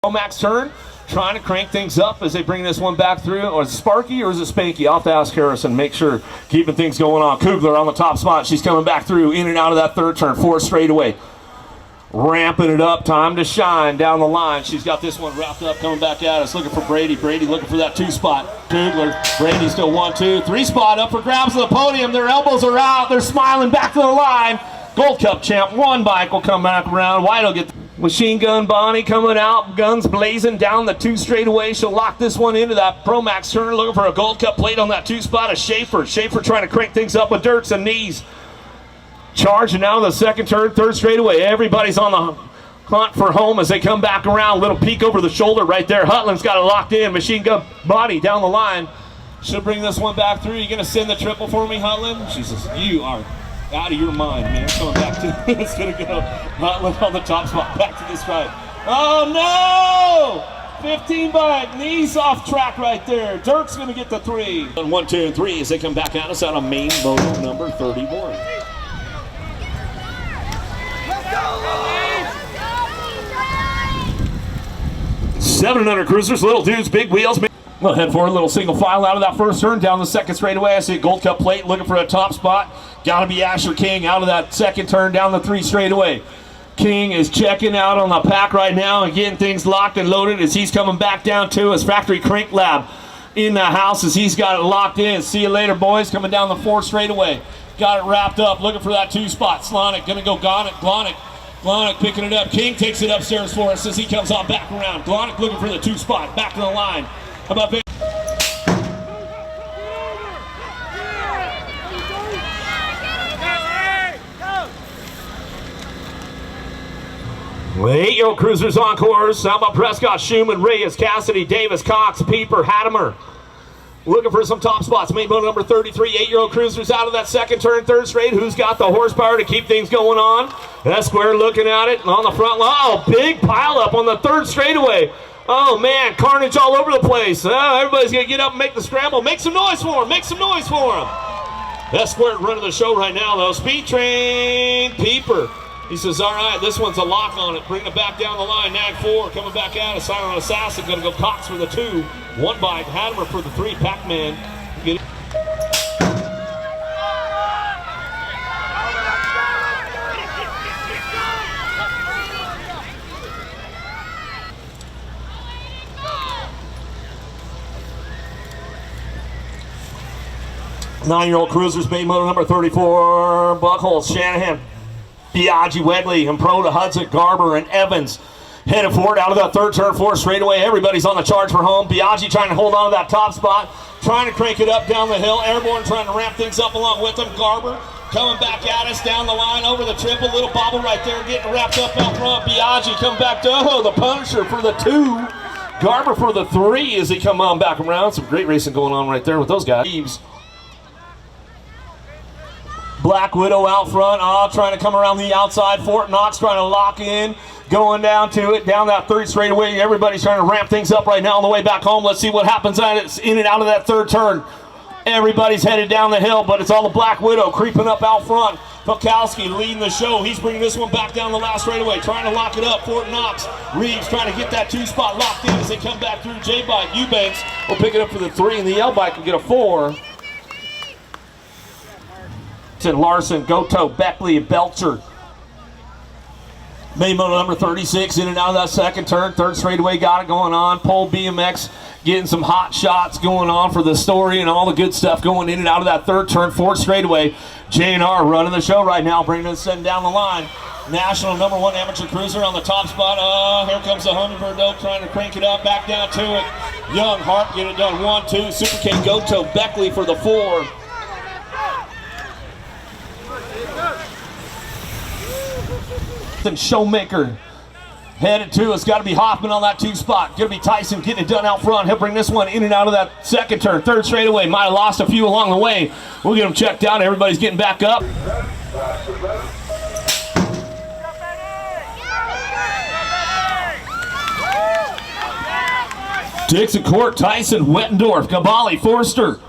Max turn, trying to crank things up as they bring this one back through. Or is it Sparky or is it Spanky? I'll have to ask Harrison. Make sure keeping things going on. Kugler on the top spot. She's coming back through, in and out of that third turn. 4 straightaway. Ramping it up. Time to shine down the line. She's got this one wrapped up, coming back at us. Looking for Brady. Brady looking for that 2 spot. Kugler. Brady still 1, 2, 3 spot up for grabs of the podium. Their elbows are out. They're smiling back to the line. Gold Cup champ. 1 bike will come back around. White will get Machine Gun Bonnie coming out, guns blazing down the 2 straightaway. She'll lock this one into that Pro Max turn, looking for a Gold Cup plate on that 2 spot of Schaefer. Schaefer trying to crank things up with Dirks and knees. Charging now the 2nd turn, 3rd straightaway. Everybody's on the hunt for home as they come back around. Little peek over the shoulder right there. Hutland's got it locked in. Machine Gun Bonnie down the line. She'll bring this one back through. You going to send the triple for me, Hutland? She says, you are out of your mind, man. Coming back to it's gonna go Hutland on the top spot, back to this right. Oh no! 15 bike, knees off track right there. Dirk's gonna get the 3. 1, 2, and 3 as they come back at us out of main moto number 31. Let's go! 700 cruisers, little dudes, big wheels. We'll head for a little single file out of that 1st turn, down the 2nd straightaway. I see a Gold Cup plate looking for a top spot. Got to be Asher King out of that 2nd turn, down the 3 straightaway. King is checking out on the pack right now and getting things locked and loaded as he's coming back down to his factory crank lab in the house as he's got it locked in. See you later, boys. Coming down the 4 straightaway. Got it wrapped up, looking for that 2 spot. Slonic going to go Glonic. Glonic picking it up. King takes it upstairs for us as he comes on back around. Glonic looking for the 2 spot, back to the line. How about that? The 8-year-old cruisers on course. How about Prescott, Schumann, Reyes, Cassidy, Davis, Cox, Pieper, Hattimer. Looking for some top spots. Main motor number 33. 8-year-old cruisers out of that 2nd turn, 3rd straight. Who's got the horsepower to keep things going on? Esquire looking at it on the front line. Oh, big pile up on the 3rd straightaway. Oh, man, carnage all over the place. Everybody's going to get up and make the scramble. Make some noise for him. Make some noise for him. Esquire running the show right now, though. Speed Train, Pieper. He says, all right, this one's a lock on it. Bring it back down the line. Nag 4 coming back out. A Silent Assassin going to go Cox for the 2. 1 bike. Hattimer for the 3. Pac-Man. 9-year-old cruisers, main motor number 34. Buckles, Shanahan, Biaggi, Wedley, and Pro to Hudson, Garber, and Evans. Headed forward out of that 3rd turn, 4 straightaway. Everybody's on the charge for home. Biaggi trying to hold on to that top spot, trying to crank it up down the hill. Airborne trying to ramp things up along with them. Garber coming back at us down the line over the triple. Little bobble right there, getting wrapped up out front. Biaggi come back to the Punisher for the 2. Garber for the 3 as he come on back around. Some great racing going on right there with those guys. Black Widow out front, trying to come around the outside. Fort Knox trying to lock in, going down to it, down that 3rd straightaway. Everybody's trying to ramp things up right now on the way back home. Let's see what happens in and out of that 3rd turn. Everybody's headed down the hill, but it's all the Black Widow creeping up out front. Bukowski leading the show. He's bringing this one back down the last straightaway, trying to lock it up. Fort Knox, Reeves trying to get that 2 spot locked in as they come back through. J-Bike, Eubanks will pick it up for the 3, and the L-Bike will get a 4. Larson, Goto, Beckley, and Belcher. Main motor number 36 in and out of that 2nd turn. 3rd straightaway got it going on. Pole BMX getting some hot shots going on for the story and all the good stuff going in and out of that 3rd turn. 4th straightaway. J&R running the show right now, bringing us down the line. National number 1 amateur cruiser on the top spot. Here comes the Hummingbird though, trying to crank it up, back down to it. Young Hart get it done. 1, 2. Super K Goto, Beckley for the 4. And Showmaker headed to. It's got to be Hoffman on that 2 spot. Going to be Tyson getting it done out front. He'll bring this one in and out of that 2nd turn. 3rd straightaway. Might have lost a few along the way. We'll get them checked out. Everybody's getting back up. Dixon Court, Tyson, Wettendorf, Cavalli, Forster,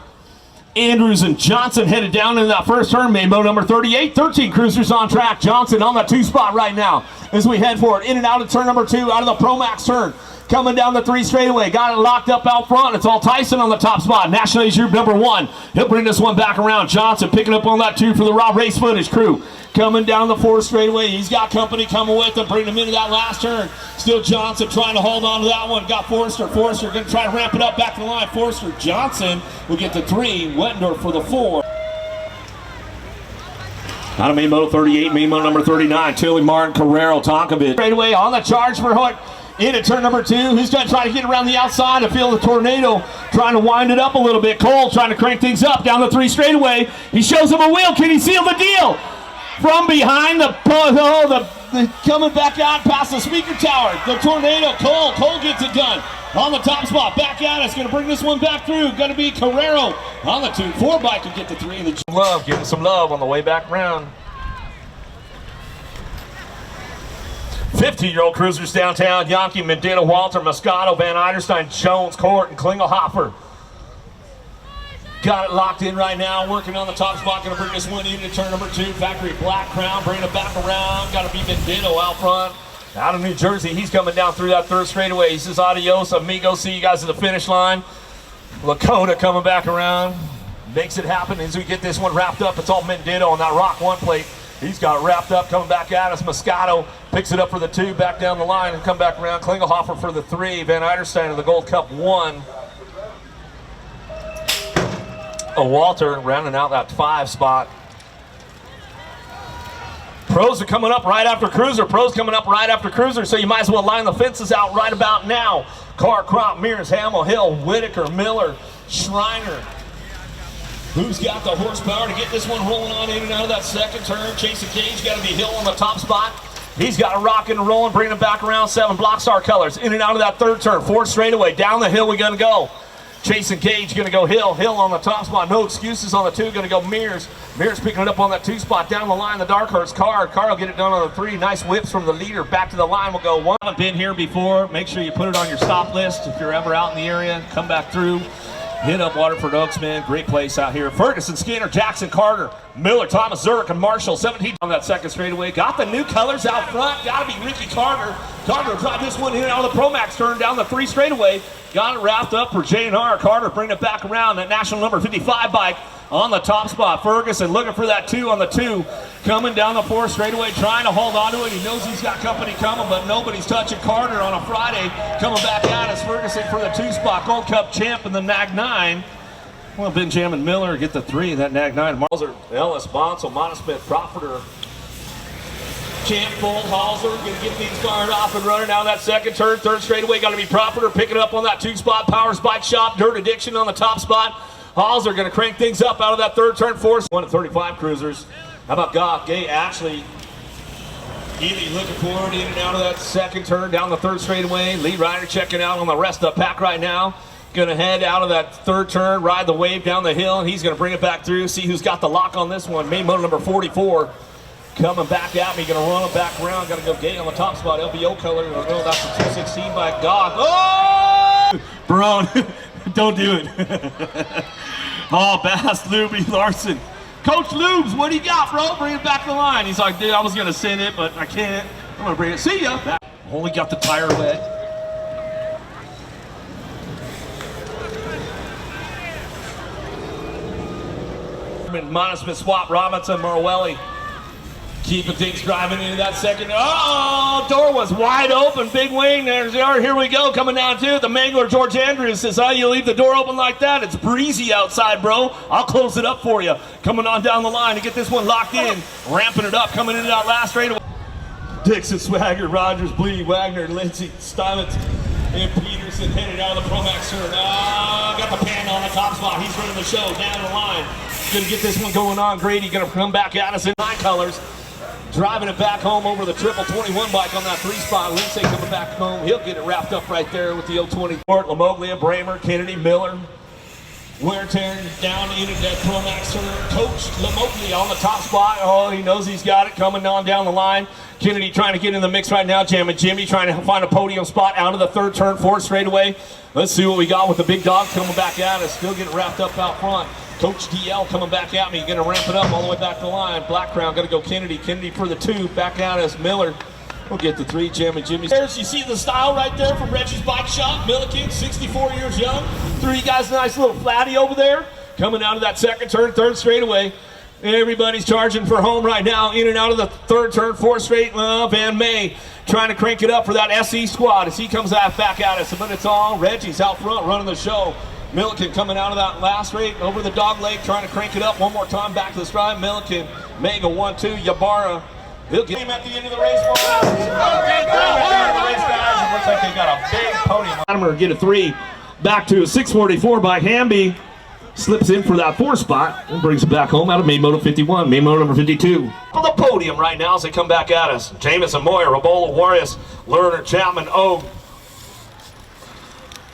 Andrews and Johnson headed down in that 1st turn. Main motor number 38. 13 cruisers on track. Johnson on that 2 spot right now as we head for it. In and out of turn number 2, out of the Pro Max turn. coming down the 3 straightaway. Got it locked up out front. It's all Tyson on the top spot. National Age Group number 1. He'll bring this one back around. Johnson picking up on that 2 for the Raw Race Footage crew. Coming down the 4 straightaway. He's got company coming with him, bringing him into that last turn. Still Johnson trying to hold on to that one. Got Forrester. Forrester going to try to ramp it up back to the line. Forrester. Johnson will get the 3. Wettendorf for the 4. Out of main moto 38, main moto number 39, Tilly Martin, Carrero, Tonkovic. Straightaway on the charge for Hook. Into turn number 2. Who's going to try to get around the outside and feel the tornado, trying to wind it up a little bit. Cole trying to crank things up down the 3 straightaway. He shows him a wheel. Can he seal the deal? From behind the coming back out past the speaker tower. The tornado. Cole gets it done. On the top spot, back at us, going to bring this one back through. Going to be Carrero on the 2. 4 bike to get the 3 in the love, getting some love on the way back round. 15-year-old cruisers downtown. Yankee, Mendita, Walter, Moscato, Van Eiderstein, Jones, Court, and Klingelhofer. Got it locked in right now, working on the top spot. Going to bring this one into turn number 2. Factory Black Crown, bringing it back around. Got to be Mendita out front. Out of New Jersey, he's coming down through that 3rd straightaway. He says, adios, amigo. See you guys at the finish line. Lakota coming back around. Makes it happen as we get this one wrapped up. It's all Mendito on that Rock 1 plate. He's got wrapped up, coming back at us. Moscato picks it up for the 2, back down the line, and come back around. Klingelhofer for the 3. Van Eiderstein in the Gold Cup 1. Walter rounding out that 5 spot. Pros are coming up right after Cruiser. Pros coming up right after Cruiser, so you might as well line the fences out right about now. Carr, Crop, Mears, Hamill, Hill, Whitaker, Miller, Schreiner. Who's got the horsepower to get this one rolling on in and out of that 2nd turn? Chasing Cage, got to be Hill on the top spot. He's got a rocking and rolling, bringing it back around 7. Block Star colors, in and out of that 3rd turn. 4 straightaway, down the hill we got to go. Chasing Cage, going to go Hill. Hill on the top spot. No excuses on the 2. Going to go Mears. Mears picking it up on that 2 spot. Down the line, the dark horse. Carr will get it done on the 3. Nice whips from the leader. Back to the line. We'll go 1. I've been here before. Make sure you put it on your stop list. If you're ever out in the area, come back through. Hit up Waterford Oaks, man. Great place out here. Ferguson, Skinner, Jackson, Carter, Miller, Thomas, Zurich, and Marshall. 17 on that 2nd straightaway. Got the new colors out front. Got to be Ricky Carter. Carter tried this one in and out of the Pro Max turn down the 3 straightaway. Got it wrapped up for J&R. Carter bringing it back around. That national number 55 bike on the top spot. Ferguson looking for that 2 on the 2. Coming down the 4 straightaway, trying to hold on to it. He knows he's got company coming, but nobody's touching Carter on a Friday. Coming back at us, Ferguson for the 2 spot. Gold Cup champ in the Nag 9. Well, Benjamin Miller get the 3 in that Nag 9. Malzer, Ellis, Bonsall, Monosmith, Profiter. Champ, Full, Halser, going to get things fired off and running down that 2nd turn. 3rd straightaway, got to be Profiter, picking up on that 2 spot. Powers Bike Shop, Dirt Addiction on the top spot. Halser going to crank things up out of that 3rd turn. 1 at 35 cruisers. How about Goff, Gay, Ashley, Ely looking forward in and out of that 2nd turn, down the 3rd straightaway. Lead rider checking out on the rest of the pack right now. Going to head out of that 3rd turn, ride the wave down the hill, and he's going to bring it back through. See who's got the lock on this one. Main motor number 44. Coming back at me, going to run him back around. Got to go Gay on the top spot. LBO color. Oh, that's the 216 by God. Oh! Barone, don't do it. Oh, Bass, Luby, Larson. Coach Lubes, what do you got, bro? Bring it back to the line. He's like, dude, I was going to send it, but I can't. I'm going to bring it. See ya. Only got the tire wet. Monosmith, Swap, Robinson, Morelli. Keeping things driving into that 2nd. Oh, door was wide open. Big wing. There's the Here we go. Coming down to it. The Mangler, George Andrews says, oh, you leave the door open like that? It's breezy outside, bro. I'll close it up for you. Coming on down the line to get this one locked in. Ramping it up. Coming into that last straightaway. Dixon, Swagger, Rogers, Blee, Wagner, Lindsay, Steinmetz, and Peterson headed out of the Pro Max turn. Got the pan on the top spot. He's running the show down the line. Going to get this one going on. Grady going to come back at us in 9 colors. Driving it back home over the triple 21 bike on that 3 spot. Lindsay coming back home. He'll get it wrapped up right there with the 020. Lamoglia, Bramer, Kennedy, Miller. Wear tearing down into that Pro Max turn. Coach Lamoglia on the top spot. Oh, he knows he's got it coming on down the line. Kennedy trying to get in the mix right now. Jamming Jimmy trying to find a podium spot out of the 3rd turn, 4th straightaway. Let's see what we got with the big dog coming back at us. Still getting wrapped up out front. Coach DL coming back at me, gonna ramp it up all the way back to the line. Black Crown gonna go Kennedy. Kennedy for the 2, back out as Miller. We'll get the 3, Jimmy. There's, you see the style right there from Reggie's Bike Shop. Milliken, 64 years young. 3 guys, nice little flatty over there. Coming out of that second turn, third straightaway. Everybody's charging for home right now. In and out of the third turn, fourth straight. Van May trying to crank it up for that SE squad as he comes back at us. But it's all Reggie's out front running the show. Milliken coming out of that last straight over the dog leg, trying to crank it up one more time back to the stride. Milliken, Mega 1-2, Yabara. He'll get him at the end of the race. Looks like they got a big podium. Latimer get a 3, back to a 644 by Hamby. Slips in for that 4 spot and brings it back home out of main moto 51, main moto number 52. On the podium right now as they come back at us. Jameson, Moyer, Rabola, Warriors, Lerner, Chapman, Oak.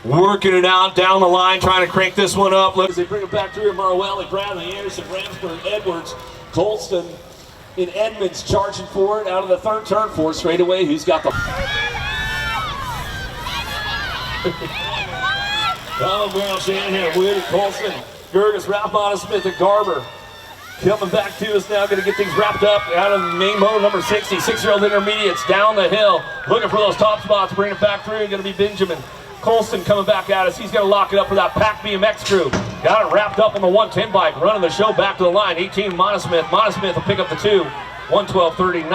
Working it out down the line, trying to crank this one up. Look as they bring it back through. Marwelli, Bradley, Anderson, Ramsburg, Edwards, Colston, in Edmonds charging for it out of the third turn, 4 straightaway. Who's got the... Donald Brown, Shanahan, Wood, Colston, Gerges, Rathbottom, Smith, and Garber. Coming back to us now, going to get things wrapped up out of main moto number 60, 6-year-old intermediates down the hill. Looking for those top spots, bring it back through. Going to be Benjamin Colston coming back at us. He's going to lock it up for that Pack BMX crew. Got it wrapped up on the 110 bike, running the show back to the line. 18, Monosmith. Monosmith will pick up the 2. 112.39.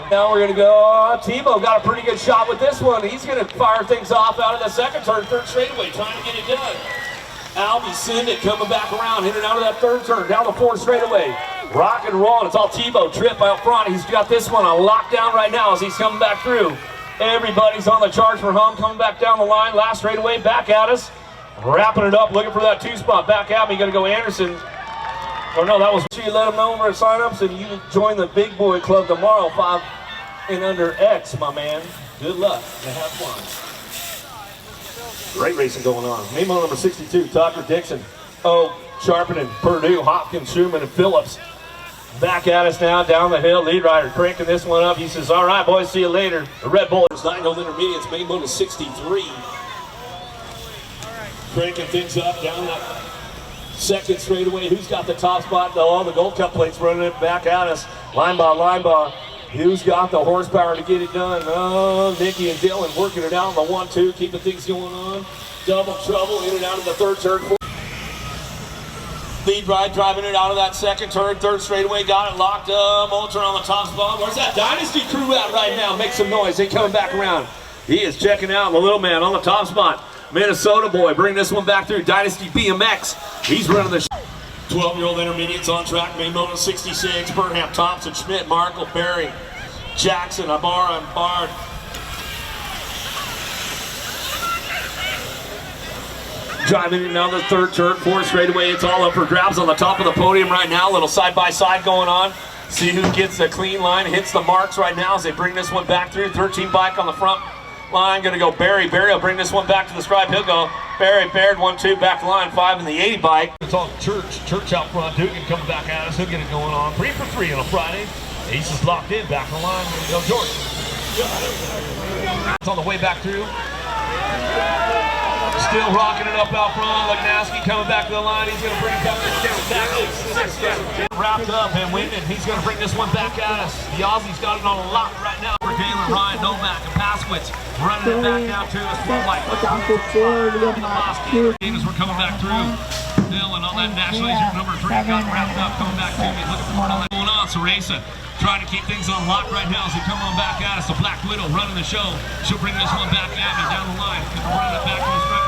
Now we're going to go, Tebow got a pretty good shot with this one. He's going to fire things off out of the second turn, third straightaway, trying to get it done. Albie Sendit coming back around, hitting out of that third turn, down the 4th straightaway. Rock and roll, it's all Tebow, trip out front. He's got this one on lockdown right now as he's coming back through. Everybody's on the charge for home, coming back down the line, last straightaway, back at us. Wrapping it up, looking for that 2 spot, back at me, going to go Anderson. Or no, that was, you let them know over at sign-ups and you join the big boy club tomorrow, 5 and under X, my man. Good luck and have fun. Great racing going on. Main moto number 62, Tucker, Dixon, Sharpening, Purdue, Hopkins, Schumann, and Phillips. Back at us now, down the hill. Lead rider cranking this one up. He says, all right, boys, see you later. The Red Bull is 9-year-old intermediates, main moto 63. Cranking things up down that second straightaway. Who's got the top spot? All the Gold Cup plates running it back at us. Line by. Who's got the horsepower to get it done? Oh, Nikki and Dylan working it out on the 1-2, keeping things going on. Double trouble in and out of the third turn. Lead ride driving it out of that second turn, third straightaway, got it locked up. Ultra on the top spot. Where's that Dynasty crew at right now? Make some noise. They coming back around. He is checking out the little man on the top spot. Minnesota boy, bring this one back through. Dynasty BMX. He's running the 12-year-old intermediates on track. Main moto 66. Burnham, Thompson, Schmidt, Markle, Berry, Jackson, Ibarra, and Bard. Driving in another third turn, 4th straightaway. It's all up for grabs on the top of the podium right now. Little side-by-side going on. See who gets the clean line, hits the marks right now as they bring this one back through. 13 bike on the front line. Going to go Barry. Barry will bring this one back to the stripe. He'll go Barry, Baird, 1-2, back to line, 5 in the 80 bike. It's all Church out front. Dugan coming back at us. He'll get it going on. 3 for 3 on a Friday. Ace is locked in, back to the line. We're going to go George. It's on the way back through. Still rocking it up out front. Lugnaski coming back to the line. He's going to bring it back. Wrapped up and Wyndon. He's going to bring this one back at us. The Aussie's got it on a lock right now. For Galen, Ryan, Novak, and Paskowitz running it back out to us. As we're coming back through. Dylan on that National Agent number 3 got wrapped up. Coming back to me. Looking for all that going on. Sarasa trying to keep things on lock right now as they come on back at us. The Black Widow running the show. She'll bring this one back at me down the line. Running it back to the stripe.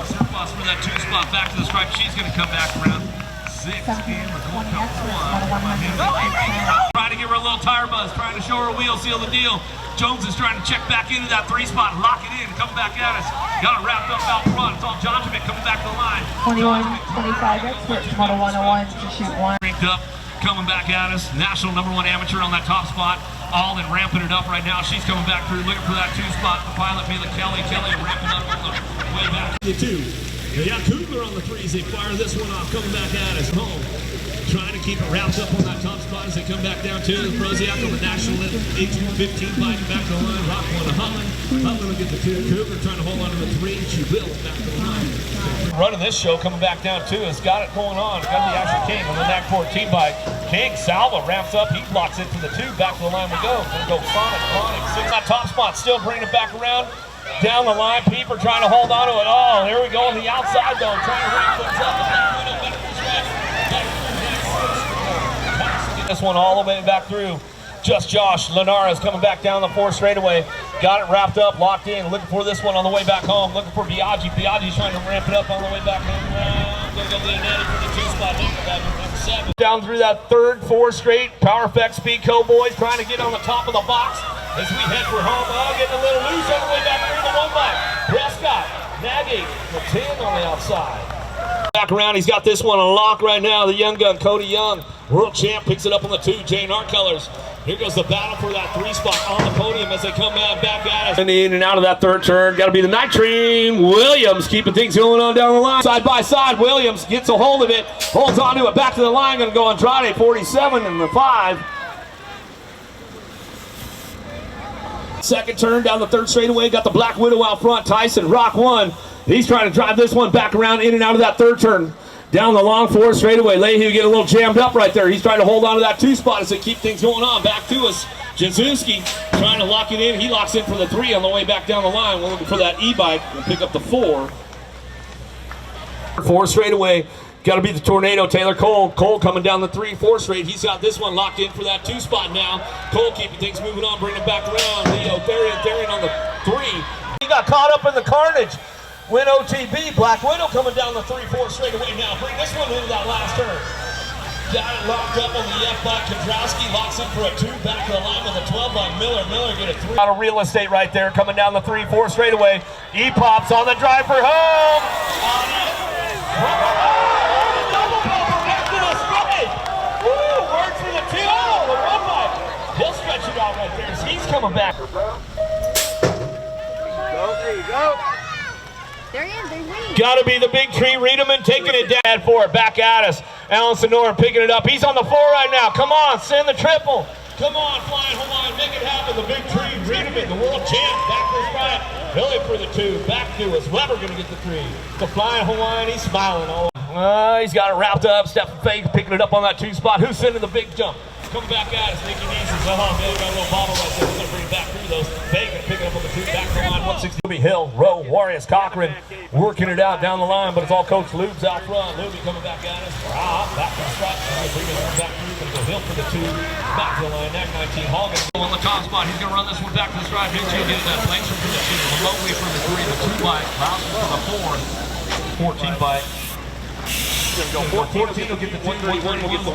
Surplus for that 2 spot back to the stripe. She's going to come back around 6 in the Gold Cup 1. Trying to give her a little tire buzz. Trying to show her a wheel, seal the deal. Jones is trying to check back into that 3 spot. Lock it in. Come back at us. Got it wrapped up out front. It's all Jonjovic coming back to the line. 21-25 experts. Model 101 to shoot 1. Rigged up. Coming back at us, national #1 amateur on that top spot. Alden ramping it up right now. She's coming back through, looking for that 2 spot. The pilot, Mila Kelly. Kelly ramping up on the way back. 2. They got Coogler on the threes. They fire this one off, coming back at us. Home. Trying to keep it wrapped up on that top spot as they come back down to the Proziak on the national 18-15, biting back to the line. Rock one to Hutland. Hutland will get the two. Coogler trying to hold on to the three. She will back to the line. Running this show, coming back down too, has got it going on. Got the Ashley King on the NAC 14 by King. Salva ramps up. He blocks it to the two. Back to the line we go. Gonna go Sonic. Six that top spot. Still bringing it back around. Down the line. Peeper trying to hold on to it. Oh, here we go on the outside though. Trying to ramp things up. This one all the way back through. Just Josh Linares coming back down the 4 straightaway. Got it wrapped up, locked in. Looking for this one on the way back home. Looking for Biaggi. Biaggi's trying to ramp it up on the way back home. Gonna go Leonetti for the 2 spot. Number 7. Down through that 3rd, 4 straight. Power Effect Speed Cowboys trying to get on the top of the box as we head for home. Oh, getting a little loose on the way back through the 1 by Prescott. Nagy, the 10 on the outside. Back around, he's got this one on lock right now. The young gun, Cody Young. World champ picks it up on the 2, Jane Art colors. Here goes the battle for that 3 spot on the podium as they come back at us. In and out of that 3rd turn. Got to be the Nitrine. Williams keeping things going on down the line. Side by side, Williams gets a hold of it. Holds on to it, back to the line. Going to go Andrade, 47 and the 5. 2nd turn down the 3rd straightaway. Got the Black Widow out front. Tyson, Rock 1. He's trying to drive this one back around in and out of that 3rd turn. Down the long 4 straightaway. Leahy get a little jammed up right there. He's trying to hold on to that 2 spot as they keep things going on. Back to us. Jasinski trying to lock it in. He locks in for the 3 on the way back down the line. We're looking for that e-bike. We'll pick up the 4. 4 straightaway. Got to be the Tornado. Taylor Cole. Cole coming down the 3, 4 straight. He's got this one locked in for that 2 spot now. Cole keeping things moving on. Bringing it back around. Leo Therian on the 3. He got caught up in the carnage. Win OTB, Black Widow coming down the 3-4 straight away now. Bring this one into that last turn. Got it locked up on the F by Kondrowski. Locks in for a 2. Back to the line with a 12 by Miller. Miller get a 3. Out of real estate right there. Coming down the 3-4 straight away. E-Pops on the drive for home. Double bumper back to the straight. Woo, works for the 2. Oh, the 1 by. He'll stretch it out right there as he's coming back. There you go. There he is, there's Reed. Got to be the big tree. Riedemann taking it down for it. Back at us. Alan Sonoran picking it up. He's on the 4 right now. Come on, send the triple. Come on, Flying Hawaiian, make it happen. The big tree. Riedemann, the world champ. Back to his right. Billy for the 2. Back to us. Weber going to get the 3. The Flying Hawaiian, he's smiling. He's got it wrapped up. Stephen Fake picking it up on that 2 spot. Who's sending the big jump? Coming back at us, making easy. Billy got a little bobble right there. We're going to bring it back through those. Bacon picking up on the 2. Back to the line. 160. Hill, Rowe, Warriors, Cochran working it out down the line, but it's all Coach Lubes out front. Lubie coming back at us. Back to the strut. Bringing it back through. Going to go Hill for the 2. Back to the line. NAC 19. Hall on the top spot. He's going to run this one back to the stride. Hitchell getting that. Langston for the 2. Remotely for the 3. The 2 by. Lowson for the 4. 14 by. Going to go 14 will get the 2. 21 will get the